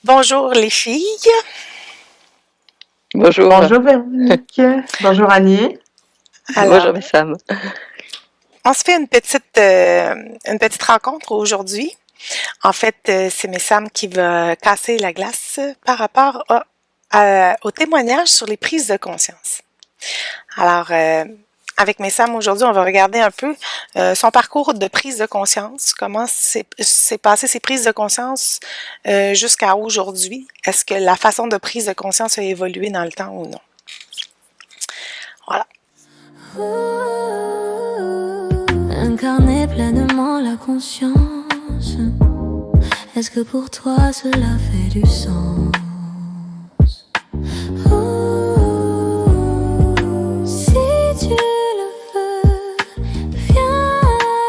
Bonjour les filles. Bonjour. Bonjour Véronique. Bonjour Annie. Alors, Bonjour Sam. on se fait une petite rencontre aujourd'hui. En fait, c'est Messam qui va casser la glace par rapport au témoignage sur les prises de conscience. Alors, avec Messam aujourd'hui, on va regarder un peu son parcours de prise de conscience, comment s'est passé ses prises de conscience jusqu'à aujourd'hui. Est-ce que la façon de prise de conscience a évolué dans le temps ou non? Voilà. Incarner pleinement la conscience. Est-ce que pour toi cela fait du sens? Si tu le veux, viens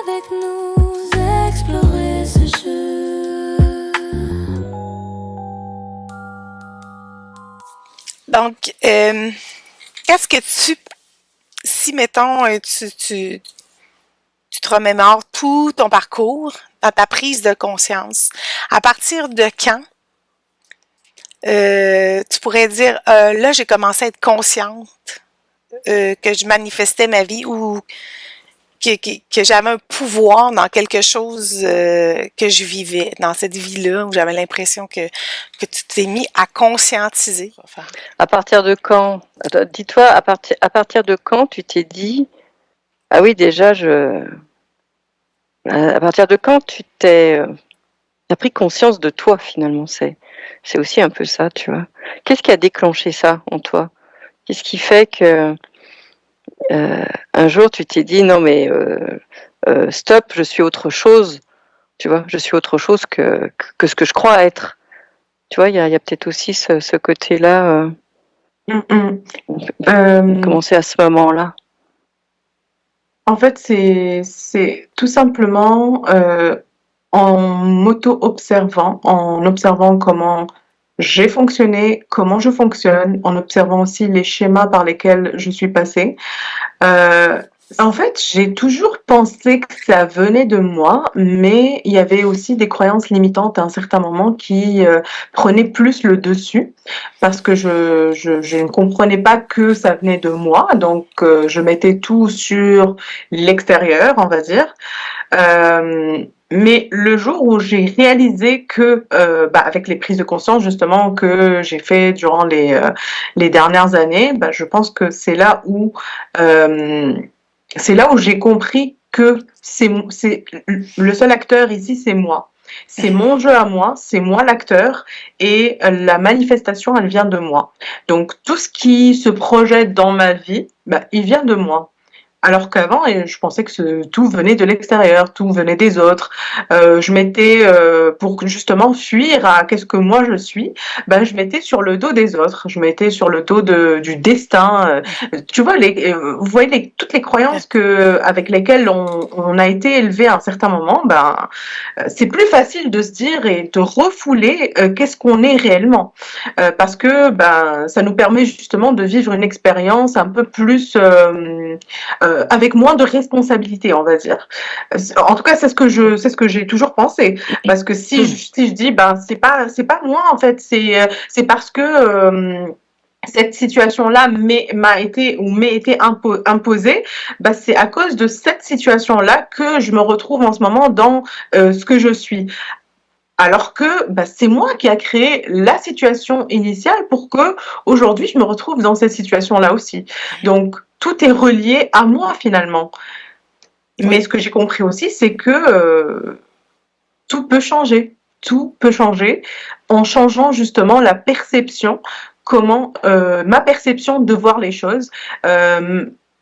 avec nous explorer ce jeu. Donc, qu'est-ce que si mettons, tu te remémores tout ton parcours dans ta prise de conscience, à partir de quand tu pourrais dire, là, j'ai commencé à être consciente que je manifestais ma vie ou que j'avais un pouvoir dans quelque chose que je vivais, dans cette vie-là, où j'avais l'impression que tu t'es mis à conscientiser. À partir de quand? Dis-toi, à partir de quand tu t'es dit, ah oui, déjà, à partir de quand tu as pris conscience de toi finalement, c'est aussi un peu ça, tu vois. Qu'est-ce qui a déclenché ça en toi? Qu'est-ce qui fait que un jour tu t'es dit non mais stop, je suis autre chose, tu vois, je suis autre chose que ce que je crois être. Tu vois, il y a peut-être aussi ce côté-là. Commencer à ce moment-là. En fait, c'est tout simplement en m'auto-observant, en observant comment j'ai fonctionné, comment je fonctionne, en observant aussi les schémas par lesquels je suis passée. En fait, j'ai toujours pensé que ça venait de moi, mais il y avait aussi des croyances limitantes à un certain moment qui prenaient plus le dessus parce que je ne comprenais pas que ça venait de moi, donc je mettais tout sur l'extérieur, on va dire. Mais le jour où j'ai réalisé que, avec les prises de conscience justement que j'ai fait durant les dernières années, je pense que c'est là où j'ai compris que c'est le seul acteur ici, c'est moi. C'est mon jeu à moi, c'est moi l'acteur et la manifestation, elle vient de moi. Donc tout ce qui se projette dans ma vie, il vient de moi. Alors qu'avant, je pensais que tout venait de l'extérieur, tout venait des autres. Je mettais, pour justement fuir à qu'est-ce que moi je suis, je mettais sur le dos des autres, je mettais sur le dos du destin. Tu vois, vous voyez toutes les croyances avec lesquelles on a été élevé à un certain moment, c'est plus facile de se dire et de refouler qu'est-ce qu'on est réellement. Parce que ça nous permet justement de vivre une expérience un peu plus... avec moins de responsabilité, on va dire. En tout cas, c'est ce que j'ai toujours pensé. Parce que si je dis, c'est pas moi en fait, c'est parce que cette situation-là m'est été imposée, c'est à cause de cette situation-là que je me retrouve en ce moment dans ce que je suis. Alors que c'est moi qui a créé la situation initiale pour que aujourd'hui je me retrouve dans cette situation-là aussi. Donc tout est relié à moi finalement. Mais ce que j'ai compris aussi, c'est que tout peut changer. Tout peut changer en changeant justement la perception, ma perception de voir les choses.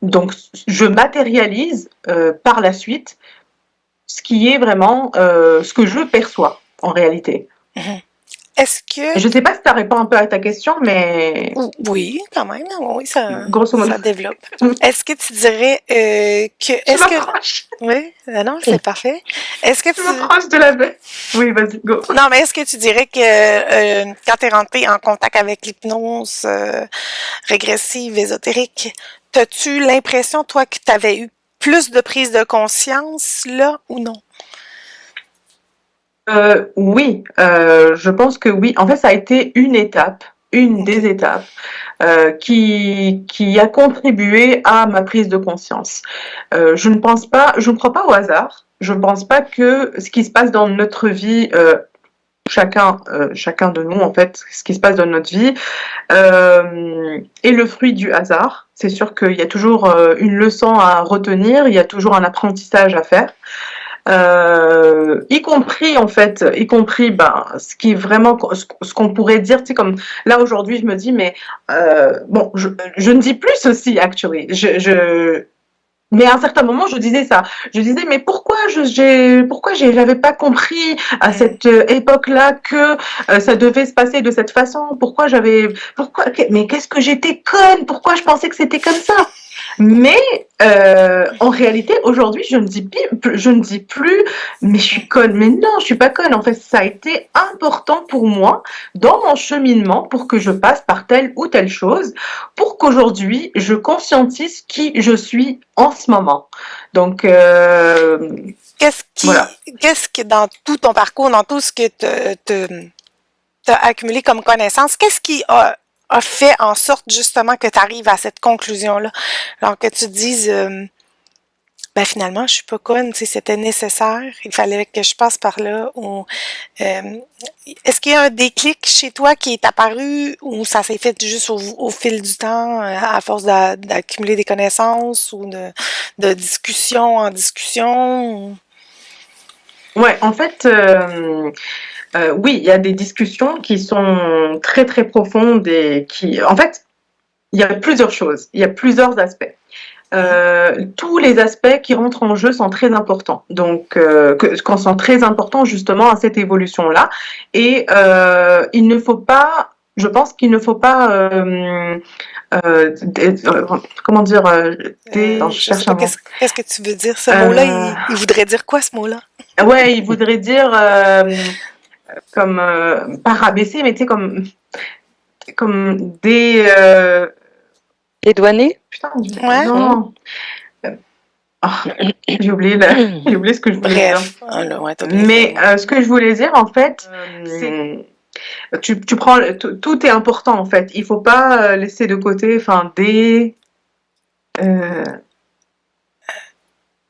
Donc je matérialise par la suite ce qui est vraiment ce que je perçois en réalité. Est-ce que... Je ne sais pas si ça répond un peu à ta question, mais... Oui, quand même. Oui, grosso modo. Ça développe. Est-ce que tu dirais Oui, non, c'est parfait. Est-ce que tu m'approches de la baie? Oui, vas-y, go. Non, mais est-ce que tu dirais que quand tu es rentré en contact avec l'hypnose régressive, ésotérique, as-tu l'impression, toi, que tu avais eu plus de prise de conscience, là, ou non? Oui, je pense que oui. En fait, ça a été une Ok. des étapes qui a contribué à ma prise de conscience. Je ne crois pas au hasard. Je ne pense pas que ce qui se passe dans notre vie, chacun de nous, en fait, ce qui se passe dans notre vie, est le fruit du hasard. C'est sûr qu'il y a toujours une leçon à retenir, il y a toujours un apprentissage à faire. Y compris ben ce qui est vraiment ce qu'on pourrait dire, tu sais, comme là aujourd'hui je me dis mais bon je ne dis plus ceci actually, mais à un certain moment je disais ça, je disais mais j'avais pas compris à Mm. cette époque-là que ça devait se passer de cette façon, mais qu'est-ce que j'étais conne, pourquoi je pensais que c'était comme ça. Mais en réalité, aujourd'hui, je ne dis plus, mais je suis conne. Mais non, je suis pas conne. En fait, ça a été important pour moi dans mon cheminement pour que je passe par telle ou telle chose, pour qu'aujourd'hui, je conscientise qui je suis en ce moment. Donc, voilà. Qu'est-ce qui, dans tout ton parcours, dans tout ce que t'as accumulé comme connaissance, qu'est-ce qui a fait en sorte justement que tu arrives à cette conclusion-là? Alors que tu te dises, ben finalement, je suis pas conne, tu sais, c'était nécessaire, il fallait que je passe par là. Ou, est-ce qu'il y a un déclic chez toi qui est apparu ou ça s'est fait juste au fil du temps, à force d'accumuler des connaissances ou de discussion en discussion? Ou... Ouais, en fait, oui, il y a des discussions qui sont très très profondes et en fait, il y a plusieurs choses, il y a plusieurs aspects. Tous les aspects qui rentrent en jeu sont très importants. Donc, sont très importants justement à cette évolution-là. Et il ne faut pas, je pense qu'il ne faut pas, comment dire, attends, je Je sais cherche pas, un mot. qu'est-ce que tu veux dire? Ce mot-là, il voudrait dire quoi, ce mot-là? Ouais, il voudrait dire comme pas rabaisser, mais tu sais comme des Dédouané? putain, Ouais. non. J'ai oublié ce que je voulais dire. Bref. Ah, là, ouais, t'as bien Mais fait. ce que je voulais dire, en fait, c'est tu prends tout est important en fait. Il faut pas laisser de côté, enfin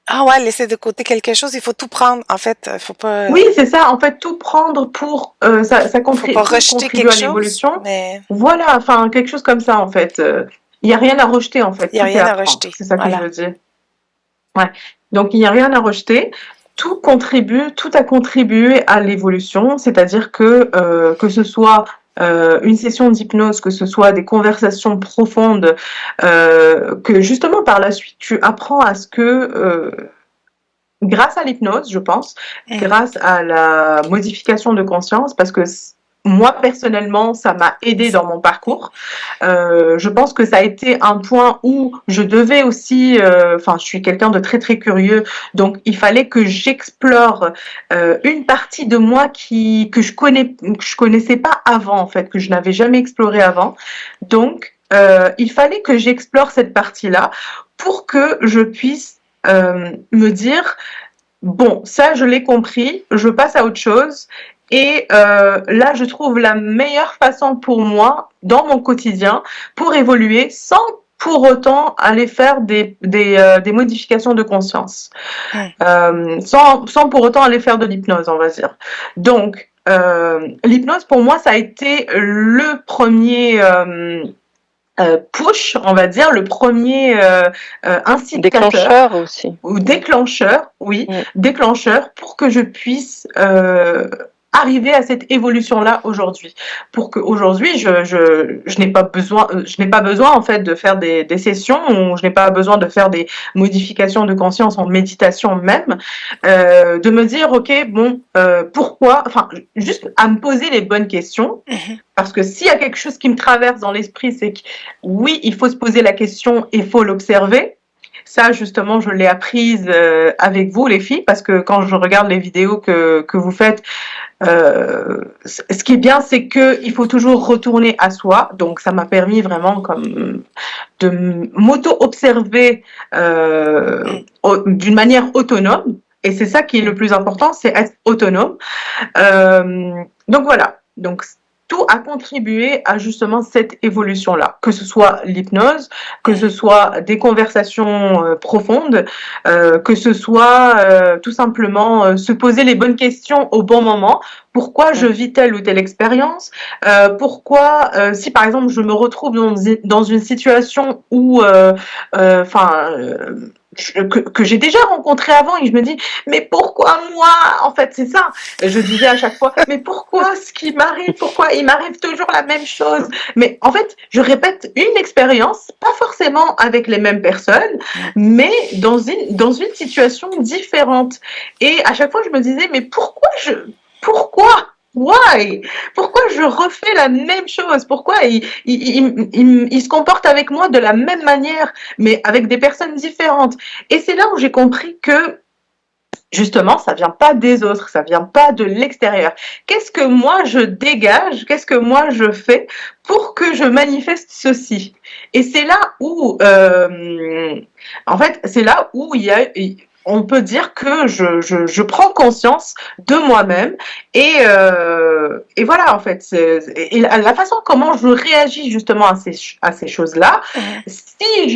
Ah ouais, laisser de côté quelque chose, il faut tout prendre. En fait, faut pas, oui, c'est ça. En fait, tout prendre pour ça faut pas tout rejeter contribue quelque à chose, l'évolution. mais Voilà, enfin quelque chose comme ça en fait. Il y a rien à rejeter en fait. il y a Tout est rien à à prendre. rejeter. C'est ça que je Voilà. veux dire. Ouais. Donc il n'y a rien à rejeter. Tout a contribué à l'évolution, c'est-à-dire que ce soit une session d'hypnose, que ce soit des conversations profondes, que justement par la suite tu apprends à ce que grâce à l'hypnose, je pense, grâce à la modification de conscience, parce que moi personnellement, ça m'a aidé dans mon parcours. Je pense que ça a été un point où je devais aussi, enfin, je suis quelqu'un de très très curieux, donc il fallait que j'explore une partie de moi que je connaissais pas avant en fait, que je n'avais jamais exploré avant. Donc il fallait que j'explore cette partie-là pour que je puisse me dire bon, ça je l'ai compris, je passe à autre chose. Et là, je trouve la meilleure façon pour moi, dans mon quotidien, pour évoluer sans pour autant aller faire des modifications de conscience. Sans pour autant aller faire de l'hypnose, on va dire. Donc, l'hypnose, pour moi, ça a été le premier push, on va dire, le premier incitateur. Déclencheur aussi. Ou déclencheur, oui, déclencheur pour que je puisse arriver à cette évolution-là aujourd'hui. Pour qu'aujourd'hui, je n'ai pas besoin en fait de faire des sessions, ou je n'ai pas besoin de faire des modifications de conscience en méditation même, de me dire ok bon pourquoi, enfin juste à me poser les bonnes questions. Parce que s'il y a quelque chose qui me traverse dans l'esprit, c'est que oui, il faut se poser la question et il faut l'observer. Ça, justement, je l'ai apprise avec vous, les filles, parce que quand je regarde les vidéos que vous faites, ce qui est bien, c'est qu'il faut toujours retourner à soi. Donc, ça m'a permis vraiment comme de m'auto-observer d'une manière autonome. Et c'est ça qui est le plus important, c'est être autonome. Donc voilà. Donc tout a contribué à justement cette évolution-là, que ce soit l'hypnose, que ce soit des conversations profondes, que ce soit tout simplement se poser les bonnes questions au bon moment. Pourquoi je vis telle ou telle expérience? Pourquoi, si par exemple je me retrouve dans une situation où, que j'ai déjà rencontré avant et je me dis mais pourquoi moi, en fait c'est ça, je disais à chaque fois mais pourquoi ce qui m'arrive, pourquoi il m'arrive toujours la même chose, mais en fait je répète une expérience, pas forcément avec les mêmes personnes, mais dans une situation différente, et à chaque fois je me disais mais pourquoi Why? Pourquoi je refais la même chose? Pourquoi il se comporte avec moi de la même manière, mais avec des personnes différentes? Et c'est là où j'ai compris que, justement, ça vient pas des autres, ça vient pas de l'extérieur. Qu'est-ce que moi je dégage? Qu'est-ce que moi je fais pour que je manifeste ceci? Et c'est là où, en fait, c'est là où on peut dire que je prends conscience de moi-même et voilà en fait et la façon comment je réagis justement à ces choses-là. Si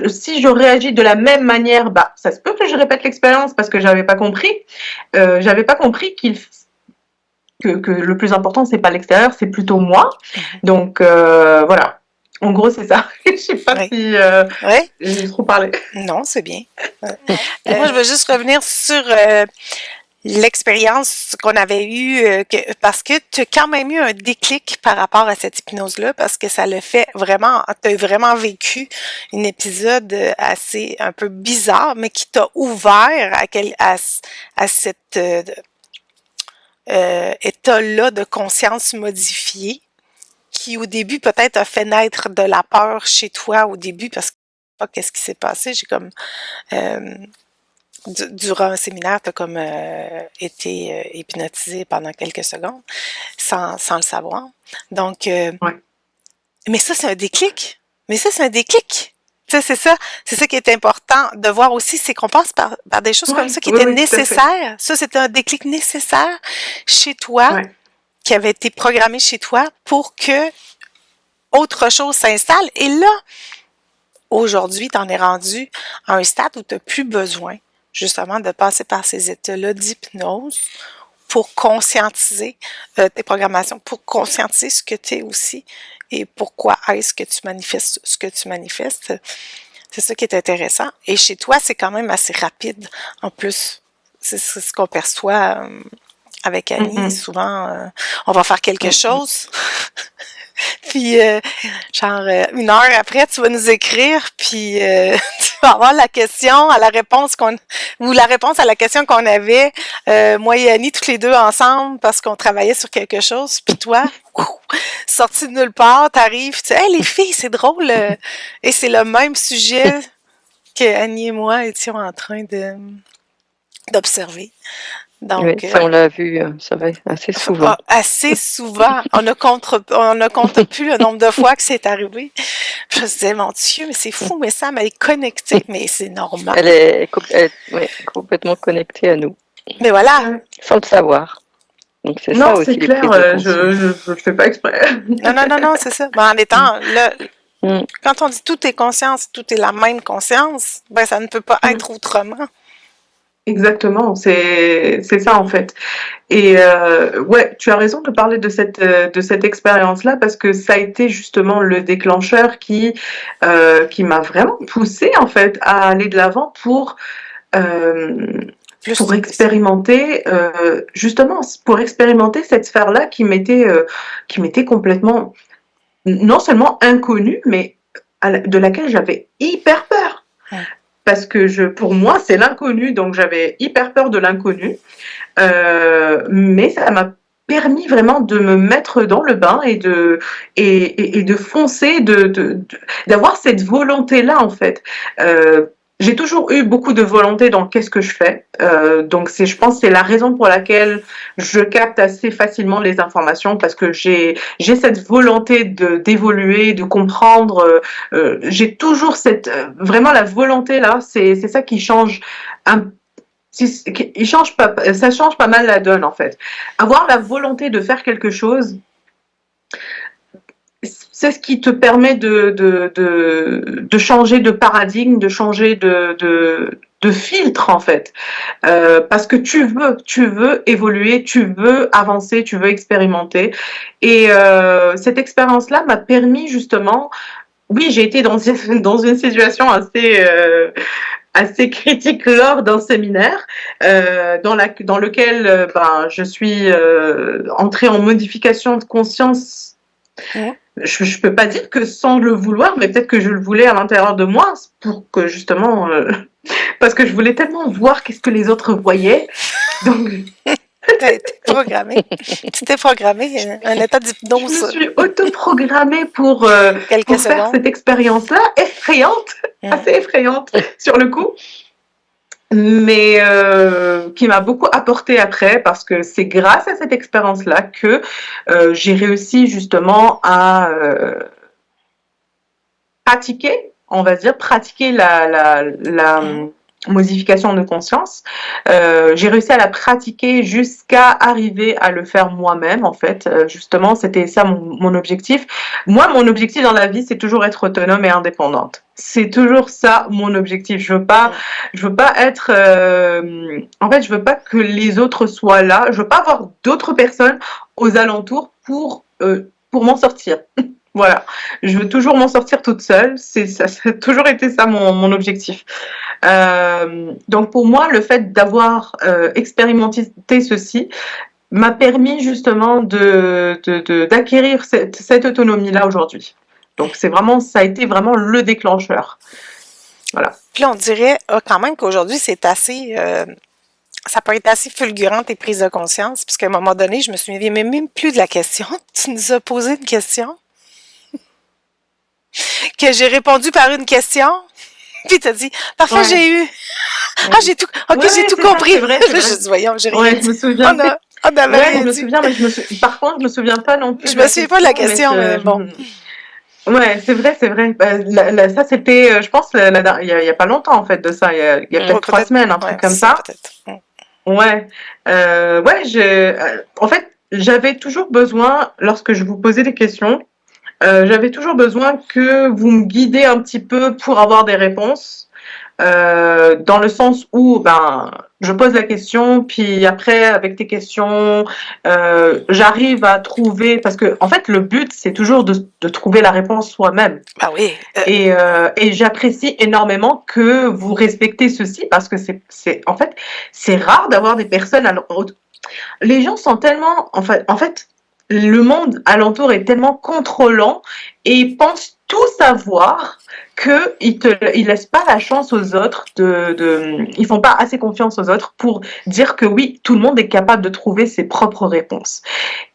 si je réagis de la même manière, bah ça se peut que je répète l'expérience parce que j'avais pas compris que le plus important c'est pas l'extérieur, c'est plutôt moi. Donc voilà. En gros, c'est ça. Je sais pas si j'ai trop parlé. Non, c'est bien. Moi, je veux juste revenir sur l'expérience qu'on avait eue, parce que tu as quand même eu un déclic par rapport à cette hypnose-là, parce que ça le fait vraiment, tu as vraiment vécu un épisode assez un peu bizarre, mais qui t'a ouvert à cet état-là de conscience modifiée, qui au début peut-être a fait naître de la peur chez toi au début, parce que je sais pas qu'est-ce qui s'est passé, j'ai comme durant un séminaire, tu as comme été hypnotisé pendant quelques secondes sans le savoir. Donc mais ça c'est un déclic. Tu sais, c'est ça qui est important de voir aussi, c'est qu'on passe par des choses comme ça qui étaient nécessaires. Ça, c'était un déclic nécessaire chez toi, qui avait été programmé chez toi pour que autre chose s'installe. Et là, aujourd'hui, tu en es rendu à un stade où tu n'as plus besoin, justement, de passer par ces états-là d'hypnose pour conscientiser tes programmations, pour conscientiser ce que tu es aussi et pourquoi est-ce que tu manifestes ce que tu manifestes. C'est ça qui est intéressant. Et chez toi, c'est quand même assez rapide. En plus, c'est ce qu'on perçoit avec Annie. Souvent, on va faire quelque chose. Puis, genre, 1 heure après, tu vas nous écrire, puis tu vas avoir la question à la réponse ou la réponse à la question qu'on avait, moi et Annie, toutes les deux ensemble, parce qu'on travaillait sur quelque chose, puis toi, sorti de nulle part, t'arrives, tu dis, hey, les filles, c'est drôle, et c'est le même sujet que Annie et moi étions en train d'observer. Donc, oui, ça on l'a vu, ça va assez souvent. Assez souvent. On ne compte plus le nombre de fois que c'est arrivé. Je me disais, mon Dieu, mais c'est fou, mais Sam, elle est connectée, mais c'est normal. Elle est complètement connectée à nous. Mais voilà. Sans le savoir. Donc c'est ça aussi. Non, c'est clair, je fais pas exprès. Non, c'est ça. Mais en étant là, quand on dit tout est conscience, tout est la même conscience, ben ça ne peut pas être autrement. Exactement, c'est ça en fait. Et ouais, tu as raison de parler de cette expérience-là parce que ça a été justement le déclencheur qui m'a vraiment poussée en fait à aller de l'avant pour expérimenter justement pour expérimenter cette sphère-là qui m'était complètement non seulement inconnue, mais de laquelle j'avais hyper peur. Parce que pour moi, c'est l'inconnu, donc j'avais hyper peur de l'inconnu. Mais ça m'a permis vraiment de me mettre dans le bain et de foncer, d'avoir cette volonté-là, en fait. J'ai toujours eu beaucoup de volonté dans qu'est-ce que je fais. Donc je pense que c'est la raison pour laquelle je capte assez facilement les informations parce que j'ai cette volonté d'évoluer, de comprendre. J'ai toujours vraiment la volonté là. C'est ça qui change ça change pas mal la donne en fait. Avoir la volonté de faire quelque chose, c'est ce qui te permet de changer de paradigme, de changer de filtre en fait. Parce que tu veux évoluer, tu veux avancer, tu veux expérimenter. Et cette expérience-là m'a permis justement, oui, j'ai été dans une situation assez critique lors d'un séminaire dans lequel je suis entrée en modification de conscience. Mhm. Je peux pas dire que sans le vouloir, mais peut-être que je le voulais à l'intérieur de moi pour que justement, parce que je voulais tellement voir qu'est-ce que les autres voyaient. Donc, T'es programmé. Tu t'es programmé, un état je me d'hypnose suis autoprogrammée pour quelques faire secondes. cette expérience-là, effrayante, assez effrayante sur le coup, mais qui m'a beaucoup apporté après, parce que c'est grâce à cette expérience-là que j'ai réussi justement à pratiquer la modification de conscience. J'ai réussi à la pratiquer jusqu'à arriver à le faire moi-même, en fait. Justement, c'était ça mon objectif. Moi, mon objectif dans la vie, c'est toujours être autonome et indépendante. C'est toujours ça mon objectif. Je veux pas être. En fait, je veux pas que les autres soient là. Je veux pas avoir d'autres personnes aux alentours pour m'en sortir. Voilà, je veux toujours m'en sortir toute seule, ça a toujours été ça mon objectif. Donc pour moi, le fait d'avoir expérimenté ceci m'a permis justement d'acquérir cette autonomie-là aujourd'hui. Donc ça a été vraiment le déclencheur. Voilà. Puis on dirait quand même qu'aujourd'hui, c'est assez... ça peut être assez fulgurant tes prises de conscience, puisqu'à un moment donné, je me souviens même plus de la question. Tu nous as posé une question que j'ai répondu par une question, puis t'as dit « Parfait, j'ai eu! » Ah, j'ai tout, j'ai tout compris. C'est vrai. J'ai dit « Voyons, j'ai rien dit. » Je me souviens. On avait rien je me dit. souviens, mais par contre, je me souviens pas non plus. Je me souviens pas de la question, mais bon. Ouais, c'est vrai. Ça, c'était, je pense, il y a pas longtemps, en fait, de ça. Il y a peut-être 3 semaines, un truc comme ça. Peut-être. Ouais. En fait, j'avais toujours besoin, lorsque je vous posais des questions, j'avais toujours besoin que vous me guidez un petit peu pour avoir des réponses, dans le sens où je pose la question, puis après avec tes questions, j'arrive à trouver, parce que en fait le but c'est toujours de trouver la réponse soi-même. Ah oui. Et j'apprécie énormément que vous respectez ceci, parce que en fait c'est rare d'avoir des personnes. Les gens sont tellement en fait le monde alentour est tellement contrôlant et pense tout savoir qu'ils laissent pas la chance aux autres ils font pas assez confiance aux autres pour dire que oui, tout le monde est capable de trouver ses propres réponses.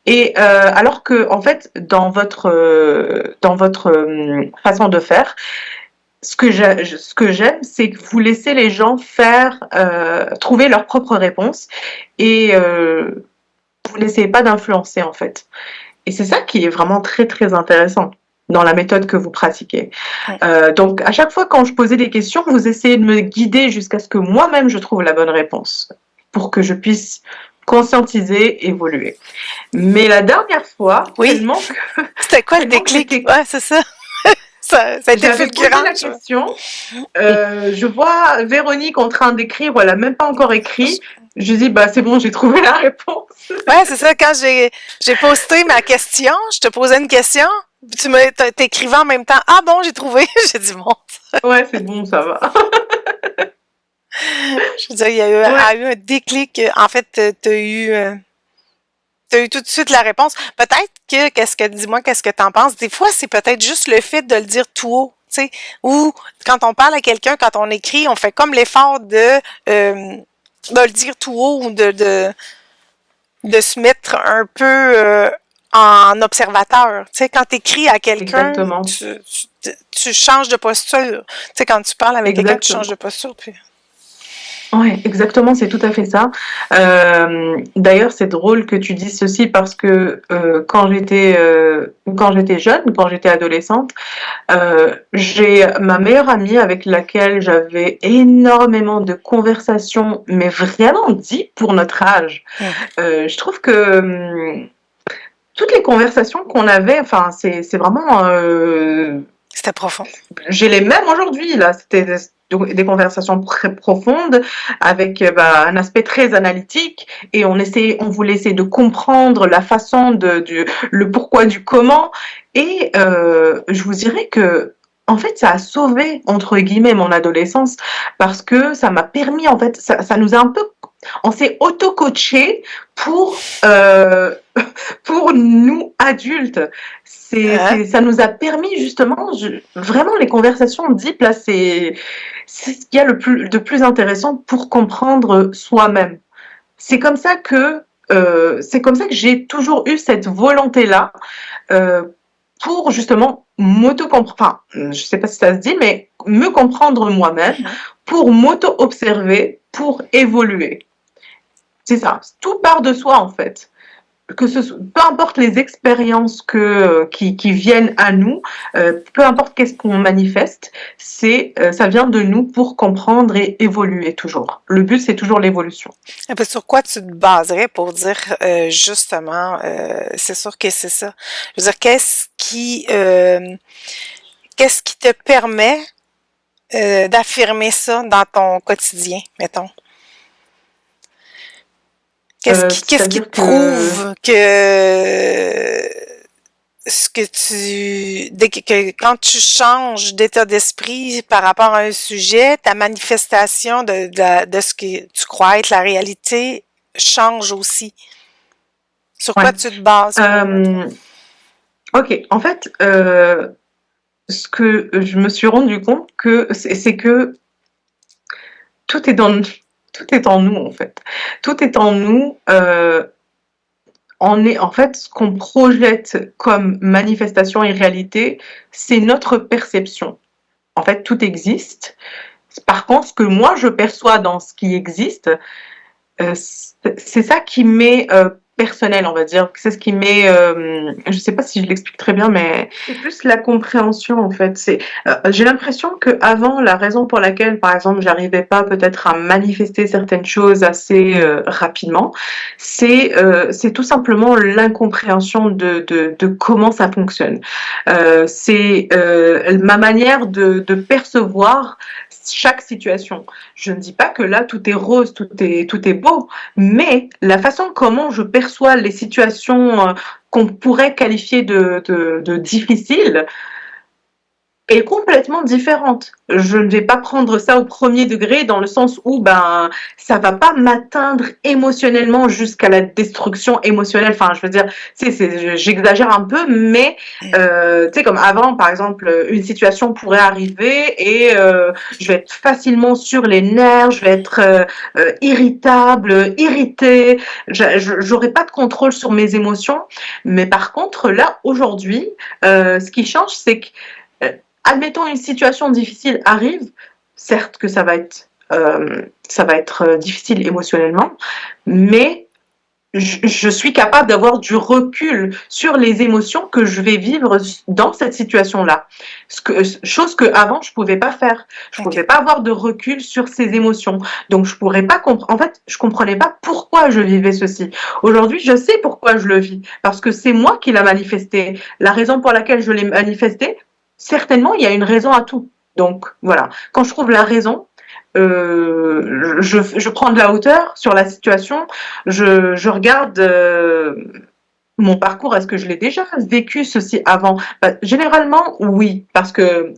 Et alors que en fait, dans votre façon de faire, ce que j'aime, c'est que vous laissez les gens trouver leurs propres réponses et vous n'essayez pas d'influencer en fait. Et c'est ça qui est vraiment très très intéressant dans la méthode que vous pratiquez. Donc à chaque fois quand je posais des questions, vous essayez de me guider jusqu'à ce que moi-même je trouve la bonne réponse pour que je puisse conscientiser, évoluer. Mais la dernière fois, tellement que... C'était quoi le déclic? Ouais, c'est ça. Ça a été fulgurant. La question. Je vois Véronique en train d'écrire, elle n'a même pas encore écrit. Je dis, c'est bon, j'ai trouvé la réponse. Ouais, c'est ça. Quand j'ai posté ma question, je te posais une question, tu t'écrivais en même temps. Ah bon, j'ai trouvé. J'ai dit, bon. Ouais, c'est bon, ça va. Je veux dire, il y a eu un déclic. En fait, t'as eu tout de suite la réponse. Peut-être dis-moi, qu'est-ce que t'en penses? Des fois, c'est peut-être juste le fait de le dire tout haut, tu sais, ou quand on parle à quelqu'un, quand on écrit, on fait comme l'effort de le dire tout haut ou de se mettre un peu en observateur. Tu sais, quand tu écris à quelqu'un, tu changes de posture. Tu sais, quand tu parles avec quelqu'un, tu changes de posture. Puis... Ouais, exactement, c'est tout à fait ça. D'ailleurs, c'est drôle que tu dises ceci parce que quand j'étais jeune, quand j'étais adolescente, j'ai ma meilleure amie avec laquelle j'avais énormément de conversations, mais vraiment deep pour notre âge. Mhm. Je trouve que toutes les conversations qu'on avait, enfin, c'est vraiment C'était profond. j'ai les mêmes aujourd'hui, là. C'était des conversations très profondes avec un aspect très analytique et on voulait essayer de comprendre la façon le pourquoi du comment. Et je vous dirais que, en fait, ça a sauvé, entre guillemets, mon adolescence parce que ça m'a permis, en fait, ça nous a un peu, on s'est auto-coaché pour, pour nous adultes. Hein? Ça nous a permis justement, vraiment les conversations deep là, c'est ce qu'il y a de plus intéressant pour comprendre soi-même. C'est comme ça que j'ai toujours eu cette volonté là pour justement m'auto-comprendre. Enfin, je sais pas si ça se dit, mais me comprendre moi-même, pour m'auto-observer, pour évoluer. C'est ça. Tout part de soi en fait. Peu importe les expériences qui viennent à nous, peu importe qu'est-ce qu'on manifeste, ça vient de nous pour comprendre et évoluer toujours. Le but, c'est toujours l'évolution. Un peu sur quoi tu te baserais pour dire justement, c'est sûr que c'est ça. Je veux dire, qu'est-ce qui te permet d'affirmer ça dans ton quotidien, mettons? Qu'est-ce qui te C'est-à-dire prouve que ce que que quand tu changes d'état d'esprit par rapport à un sujet, ta manifestation de ce que tu crois être la réalité change aussi. Sur quoi tu te bases? Ok, en fait, ce que je me suis rendu compte c'est que tout est en nous en fait. Tout est en nous. En fait, ce qu'on projette comme manifestation et réalité, c'est notre perception. En fait, tout existe. Par contre, ce que moi je perçois dans ce qui existe, c'est ça qui m'est personnel, on va dire. C'est ce qui m'est, je sais pas si je l'explique très bien, mais c'est plus la compréhension en fait. J'ai l'impression que avant, la raison pour laquelle, par exemple, j'arrivais pas peut-être à manifester certaines choses assez rapidement, c'est tout simplement l'incompréhension de comment ça fonctionne. C'est ma manière de percevoir chaque situation. Je ne dis pas que là tout est rose, tout est beau, mais la façon comment je perçois les situations qu'on pourrait qualifier de difficiles est complètement différente. Je ne vais pas prendre ça au premier degré dans le sens où ça va pas m'atteindre émotionnellement jusqu'à la destruction émotionnelle. Enfin, je veux dire, j'exagère un peu, mais tu sais, comme avant, par exemple, une situation pourrait arriver et je vais être facilement sur les nerfs, je vais être irritable, irritée, j'aurai pas de contrôle sur mes émotions. Mais par contre, là, aujourd'hui, ce qui change, c'est que admettons une situation difficile arrive, certes que ça va être difficile émotionnellement, mais je suis capable d'avoir du recul sur les émotions que je vais vivre dans cette situation-là. Chose que avant je pouvais pas faire. Je pouvais pas avoir de recul sur ces émotions. Donc je pourrais pas comprendre. En fait, je comprenais pas pourquoi je vivais ceci. Aujourd'hui, je sais pourquoi je le vis parce que c'est moi qui l'a manifesté. La raison pour laquelle je l'ai manifesté, certainement, il y a une raison à tout. Donc, voilà. Quand je trouve la raison, je prends de la hauteur sur la situation. Je regarde mon parcours. Est-ce que je l'ai déjà vécu ceci avant? Généralement, oui. Parce que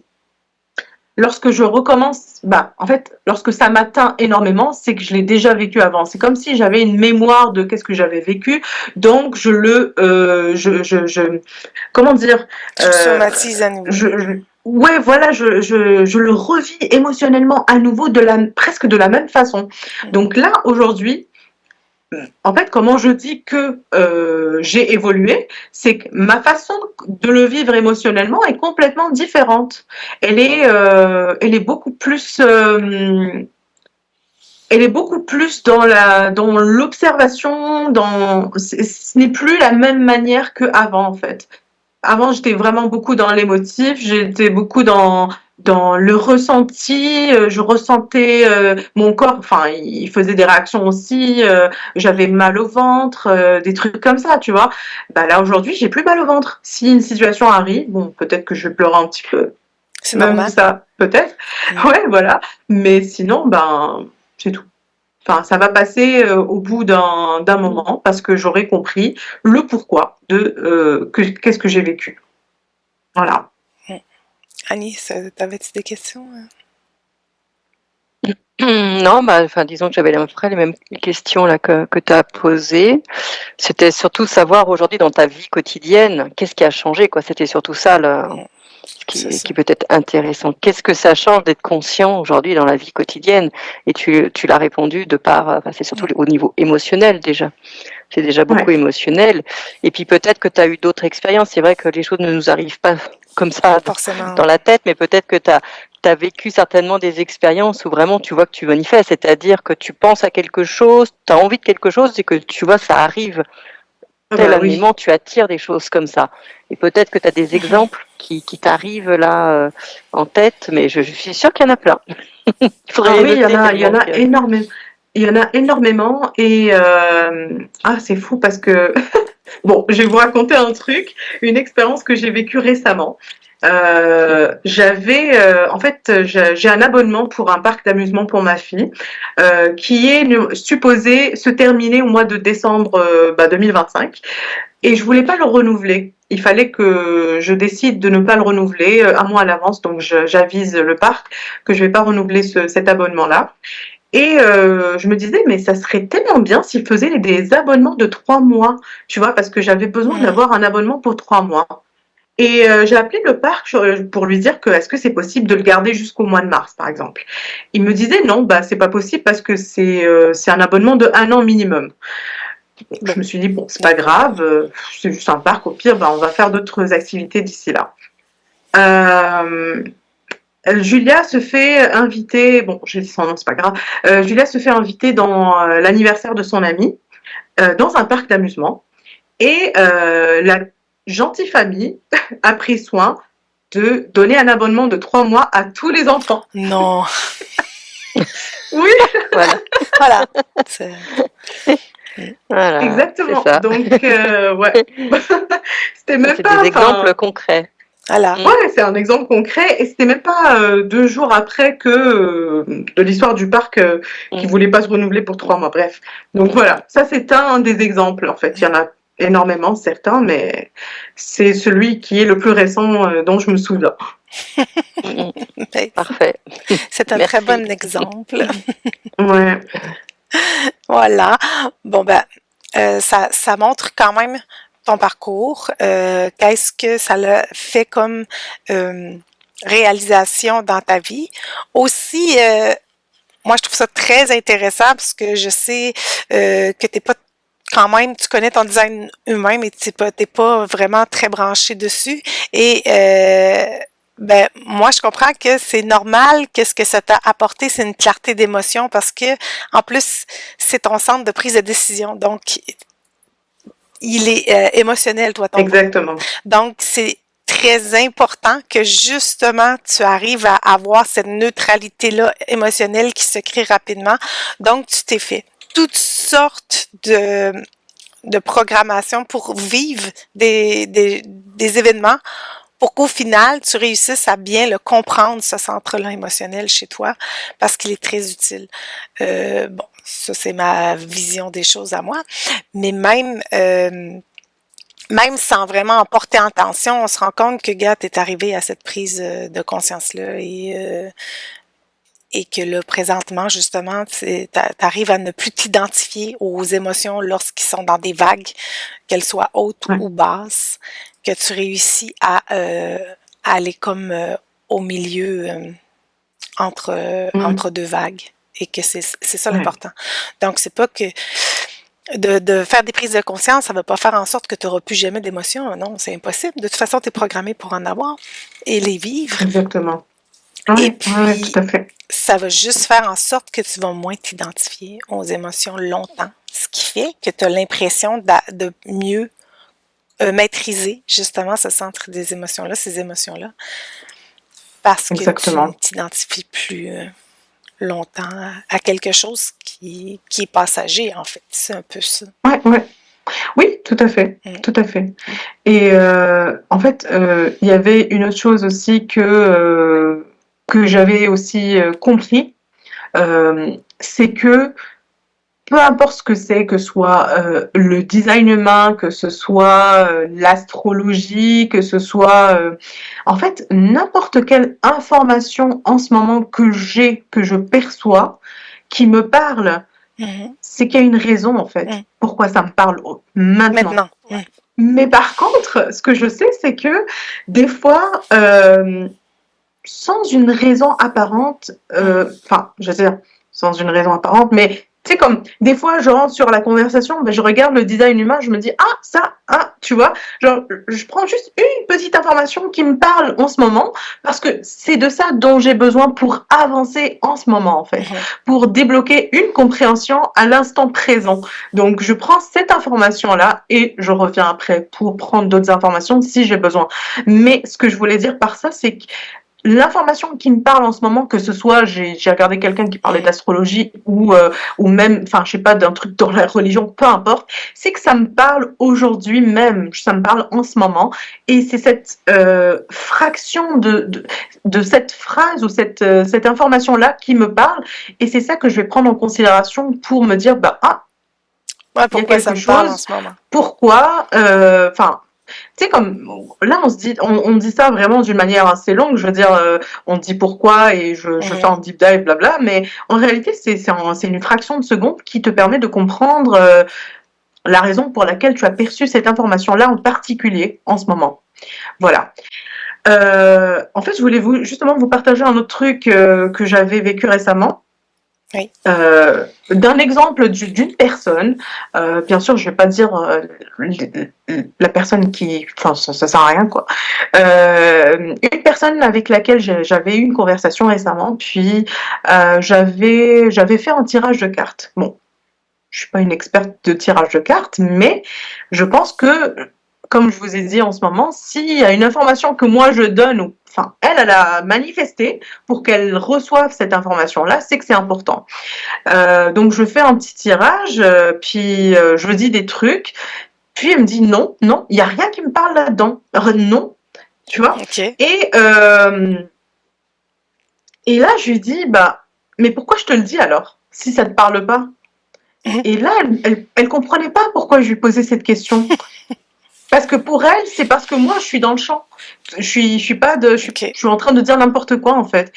lorsque je recommence, en fait, lorsque ça m'atteint énormément, c'est que je l'ai déjà vécu avant. C'est comme si j'avais une mémoire de qu'est-ce que j'avais vécu. Donc, comment dire? Tu somatises à nouveau. Ouais, voilà, je le revis émotionnellement à nouveau presque de la même façon. Donc là, aujourd'hui, en fait, comment je dis que j'ai évolué, c'est que ma façon de le vivre émotionnellement est complètement différente. Elle est beaucoup plus elle est beaucoup plus dans l'observation, ce n'est plus la même manière qu'avant, en fait. Avant, j'étais vraiment beaucoup dans l'émotif, j'étais beaucoup dans le ressenti, je ressentais mon corps, enfin, il faisait des réactions aussi, j'avais mal au ventre, des trucs comme ça, tu vois. Bah là, aujourd'hui, j'ai plus mal au ventre. Si une situation arrive, bon, peut-être que je vais pleurer un petit peu, C'est même normal. ça, peut-être. Ouais, voilà. Mais sinon, ben, c'est tout. Enfin, ça va passer au bout d'un moment parce que j'aurai compris le pourquoi de qu'est-ce que j'ai vécu. Voilà. Annie, t'avais-tu des questions? Non, bah, enfin, disons que j'avais à peu près les mêmes questions là que tu as posées. C'était surtout savoir aujourd'hui dans ta vie quotidienne, qu'est-ce qui a changé, quoi. C'était surtout ça, là, C'est ça. qui peut être intéressant. Qu'est-ce que ça change d'être conscient aujourd'hui dans la vie quotidienne? Et tu l'as répondu de par, enfin, c'est surtout au niveau émotionnel déjà. C'est déjà beaucoup Ouais. émotionnel. Et puis peut-être que tu as eu d'autres expériences. C'est vrai que les choses ne nous arrivent pas comme ça Forcément. dans la tête, mais peut-être que tu as vécu certainement des expériences où vraiment tu vois que tu manifestes, c'est-à-dire que tu penses à quelque chose, tu as envie de quelque chose et que tu vois ça arrive. Ah Tel bah oui. aliment, tu attires des choses comme ça. Et peut-être que tu as des exemples qui t'arrivent là en tête, mais je suis sûre qu'il y en a plein. Il faudrait Ah les oui, noter il y en tellement a énormément. Il y en a énormément et ah, c'est fou parce que bon, je vais vous raconter un truc, une expérience que j'ai vécue récemment. En fait, j'ai un abonnement pour un parc d'amusement pour ma fille, qui est supposé se terminer au mois de décembre 2025, et je voulais pas le renouveler. Il fallait que je décide de ne pas le renouveler un mois à l'avance, donc j'avise le parc que je vais pas renouveler cet abonnement-là. Et je me disais, mais ça serait tellement bien s'ils faisaient des abonnements de 3 mois, tu vois, parce que j'avais besoin d'avoir un abonnement pour 3 mois. Et j'ai appelé le parc pour lui dire que est-ce que c'est possible de le garder jusqu'au mois de mars, par exemple. Il me disait non, bah c'est pas possible parce que c'est un abonnement de 1 an minimum. Bon, je me suis dit bon, c'est pas grave, c'est juste un parc, au pire, bah, on va faire d'autres activités d'ici là. Euh, Julia se fait inviter, bon, j'ai dit son nom, c'est pas grave. Julia se fait inviter dans l'anniversaire de son ami dans un parc d'amusement. Et la gentille famille a pris soin de donner un abonnement de 3 mois à tous les enfants. Non. Oui, Voilà, Voilà. voilà, c'est exactement. ça. Donc, ouais. C'était même C'est pas. des exemples concrets. Voilà. Ouais, c'est un exemple concret. Et c'était même pas 2 jours après que de l'histoire du parc qui voulait pas se renouveler pour 3 mois. Bref. Donc voilà, ça c'est un des exemples. En fait, il y en a énormément, certains, mais c'est celui qui est le plus récent dont je me souviens. Ben, Parfait. c'est un très bon exemple. Ouais. Voilà. Bon, ben, ça montre quand même ton parcours. Qu'est-ce que ça l'a fait comme réalisation dans ta vie? Aussi, moi, je trouve ça très intéressant parce que je sais que t'es pas quand même, tu connais ton design humain, mais t'es pas vraiment très branché dessus. Et ben moi, je comprends que c'est normal que ce que ça t'a apporté, c'est une clarté d'émotion parce que en plus, c'est ton centre de prise de décision. Donc, il est émotionnel, toi, ton groupe. Exactement. Donc, c'est très important que justement tu arrives à avoir cette neutralité-là émotionnelle qui se crée rapidement. Donc, tu t'es fait toutes sortes de programmation pour vivre des événements pour qu'au final, tu réussisses à bien le comprendre, ce centre-là émotionnel chez toi, parce qu'il est très utile. Bon, ça, c'est ma vision des choses à moi. Mais même sans vraiment en porter attention, on se rend compte que, gars, t'es arrivé à cette prise de conscience-là et que là, présentement, justement, t'arrives à ne plus t'identifier aux émotions lorsqu'ils sont dans des vagues, qu'elles soient hautes ou basses, que tu réussis à aller comme au milieu entre deux vagues et que c'est ça l'important. Donc, c'est pas que de faire des prises de conscience, ça va pas faire en sorte que tu n'auras plus jamais d'émotions. Non, c'est impossible. De toute façon, tu es programmé pour en avoir et les vivre. Exactement. Et Oui, oui, tout puis, à fait. ça va juste faire en sorte que tu vas moins t'identifier aux émotions longtemps, ce qui fait que tu as l'impression de mieux maîtriser justement ce centre des émotions-là, ces émotions-là, parce que tu ne Exactement. t'identifies plus longtemps à quelque chose qui est passager, en fait. C'est un peu ça. Ouais, ouais. Oui, tout à fait, Mm. tout à fait. Et en fait, il y avait une autre chose aussi que j'avais aussi compris, c'est que peu importe ce que c'est, que ce soit le design humain, que ce soit l'astrologie, que ce soit en fait n'importe quelle information en ce moment que j'ai, que je perçois, qui me parle, Mhm. c'est qu'il y a une raison en fait. Mm. Pourquoi ça me parle maintenant. Maintenant. Mm. Mais par contre, ce que je sais, c'est que des fois, sans une raison apparente, enfin, je veux dire, sans une raison apparente, mais tu sais, comme des fois, je rentre sur la conversation, ben, je regarde le design humain, je me dis, ah, ça, ah, tu vois, genre, je prends juste une petite information qui me parle en ce moment, parce que c'est de ça dont j'ai besoin pour avancer en ce moment, en fait, Mhm. pour débloquer une compréhension à l'instant présent. Donc, je prends cette information-là et je reviens après pour prendre d'autres informations si j'ai besoin. Mais ce que je voulais dire par ça, c'est que l'information qui me parle en ce moment, que ce soit j'ai regardé quelqu'un qui parlait d'astrologie ou même, enfin, je sais pas, d'un truc dans la religion, peu importe, c'est que ça me parle aujourd'hui même, ça me parle en ce moment, et c'est cette fraction de cette phrase ou cette information-là qui me parle, et c'est ça que je vais prendre en considération pour me dire, bah, ah, Ouais, il y a pourquoi ça quelque me parle en chose, ce moment? pourquoi, enfin, tu sais, comme là, on dit ça vraiment d'une manière assez longue. Je veux dire, on dit pourquoi et je fais Mhm. un deep dive, blabla. Mais en réalité, c'est une fraction de seconde qui te permet de comprendre la raison pour laquelle tu as perçu cette information-là en particulier en ce moment. Voilà. En fait, je voulais justement vous partager un autre truc que j'avais vécu récemment. Oui. D'un exemple d'une personne, bien sûr, je vais pas dire la personne qui, enfin, ça sert à rien quoi. Une personne avec laquelle j'avais eu une conversation récemment, puis j'avais fait un tirage de cartes. Bon, je suis pas une experte de tirage de cartes, mais je pense que, comme je vous ai dit en ce moment, s'il y a une information que moi je donne, enfin, elle a manifesté pour qu'elle reçoive cette information-là, c'est que c'est important. Donc je fais un petit tirage, puis je dis des trucs, puis elle me dit non, non, il y a rien qui me parle là-dedans, non, tu vois. OK. Et là je lui dis bah mais pourquoi je te le dis alors si ça te parle pas? Mhm. Et là elle comprenait pas pourquoi je lui posais cette question. Parce que pour elle, c'est parce que moi je suis dans le champ. Je suis pas de, OK. je suis en train de dire n'importe quoi en fait.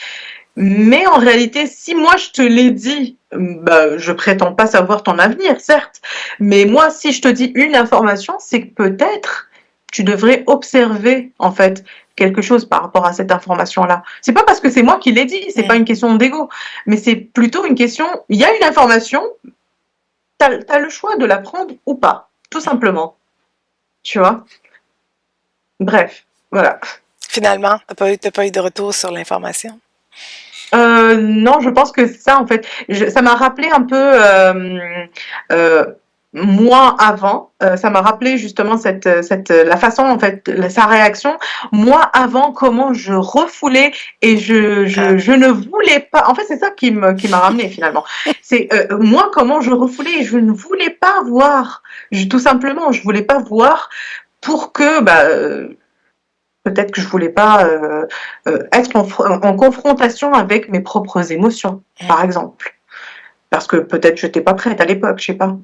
Mais en réalité, si moi je te l'ai dit, bah, je prétends pas savoir ton avenir, certes. Mais moi, si je te dis une information, c'est que peut-être tu devrais observer en fait quelque chose par rapport à cette information-là. C'est pas parce que c'est moi qui l'ai dit, c'est pas une question d'ego, mais c'est plutôt une question. Il y a une information, t'as le choix de la prendre ou pas, tout simplement. Tu vois. Bref, voilà. Finalement, t'as pas eu de retour sur l'information? Non, je pense que c'est ça en fait. Ça m'a rappelé un peu euh, moi avant. Ça m'a rappelé justement la façon en fait, sa réaction. Moi avant, comment je refoulais et Ah. je ne voulais pas. En fait, c'est ça qui m'a ramené finalement. C'est moi comment je refoulais et je ne voulais pas voir. Tout simplement, je voulais pas voir pour que bah peut-être que je voulais pas être en confrontation avec mes propres émotions, par exemple. Parce que peut-être je n'étais pas prête à l'époque, je sais pas.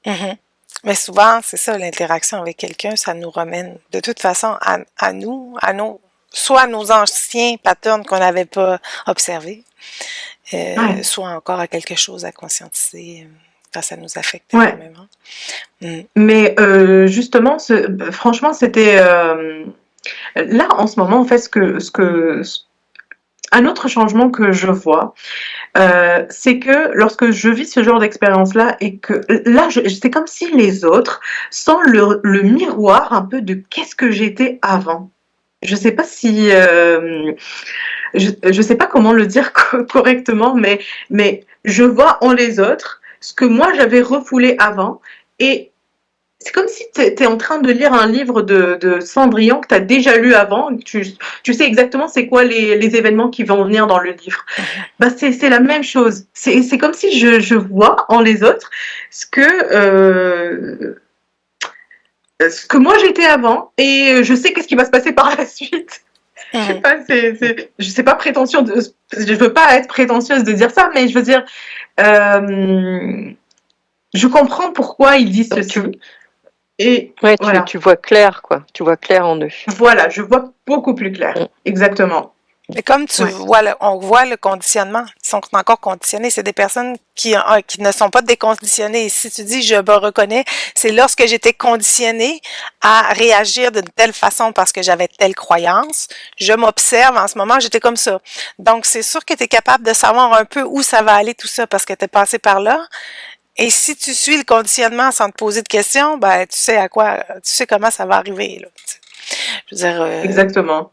Mhm. Mais souvent, c'est ça, l'interaction avec quelqu'un, ça nous ramène de toute façon à nous, soit à nos anciens patterns qu'on n'avait pas observés, Ouais, soit encore à quelque chose à conscientiser quand ça nous affecte ouais. énormément. Mm. Mais justement, franchement, c'était là en ce moment, en fait, un autre changement que je vois, c'est que lorsque je vis ce genre d'expérience-là et que là, c'est comme si les autres sont le miroir un peu de qu'est-ce que j'étais avant. Je sais pas si je sais pas comment le dire correctement, mais je vois en les autres ce que moi j'avais refoulé avant, et c'est comme si tu es en train de lire un livre de Cendrillon que tu as déjà lu avant, et que tu sais exactement c'est quoi les événements qui vont venir dans le livre. Bah, c'est la même chose. C'est comme si je vois en les autres ce que moi j'étais avant, et je sais qu'est-ce qui va se passer par la suite. Je sais pas, je sais pas je veux pas être prétentieuse de dire ça, mais je veux dire, je comprends pourquoi ils disent Donc, ceci. Et Ouais, voilà. tu vois clair, quoi. Tu vois clair en eux. Voilà, je vois beaucoup plus clair. Exactement. Mais comme tu Ouais. vois, on voit le conditionnement, ils sont encore conditionnés. C'est des personnes qui ne sont pas déconditionnées. Et si tu dis je me reconnais, c'est lorsque j'étais conditionnée à réagir d'une telle façon parce que j'avais telle croyance. Je m'observe en ce moment, j'étais comme ça. Donc c'est sûr que tu es capable de savoir un peu où ça va aller tout ça parce que tu es passé par là. Et si tu suis le conditionnement sans te poser de questions, ben tu sais comment ça va arriver. Là. Je veux dire. Exactement.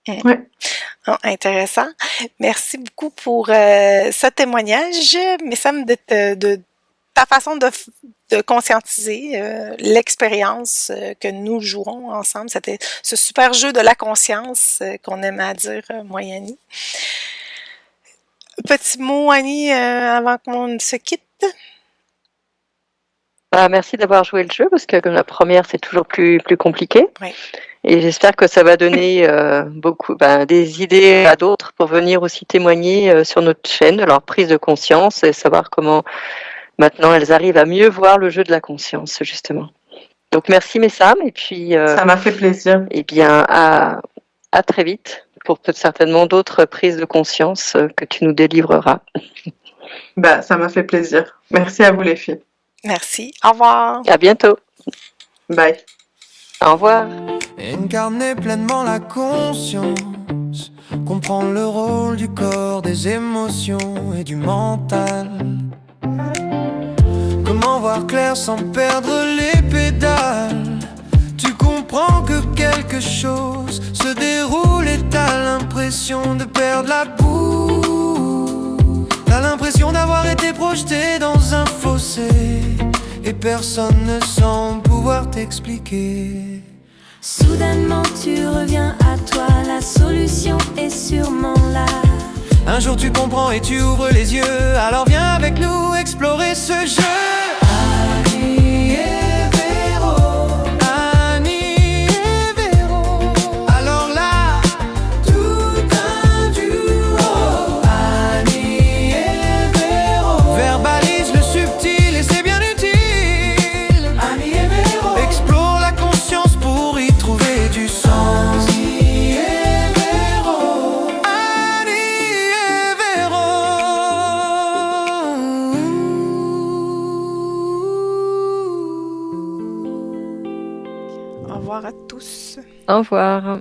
Ouais. Oh, intéressant. Merci beaucoup pour ce témoignage, mais ça me de ta façon de conscientiser l'expérience que nous jouons ensemble. C'était ce super jeu de la conscience qu'on aime à dire, moi et Annie. Petit mot, Annie, avant qu'on se quitte. Merci d'avoir joué le jeu, parce que comme la première, c'est toujours plus compliqué. Oui. Et j'espère que ça va donner beaucoup des idées à d'autres pour venir aussi témoigner sur notre chaîne de leur prise de conscience et savoir comment maintenant elles arrivent à mieux voir le jeu de la conscience, justement. Donc merci Messam, et puis ça m'a fait plaisir. Et bien à très vite pour peut-être certainement d'autres prises de conscience que tu nous délivreras. Bah, ça m'a fait plaisir. Merci à vous les filles. Merci. Au revoir. À bientôt. Bye. Au revoir. Incarner pleinement la conscience, comprendre le rôle du corps, des émotions et du mental. Comment voir clair sans perdre les pédales? Tu comprends que quelque chose se déroule et t'as l'impression de perdre la boue. T'as l'impression d'avoir été projeté dans un fossé et personne ne semble pouvoir t'expliquer. Soudainement tu reviens à toi, la solution est sûrement là. Un jour tu comprends et tu ouvres les yeux, alors viens avec nous explorer ce jeu. Annie et Véro, Annie et Véro. Alors là, tout un duo. Annie et Véro. Verbalise le subtil et c'est bien utile. Annie et Véro. Explore la conscience pour y trouver du sens. Annie et Véro. Annie et Véro. Au revoir à tous. Au revoir.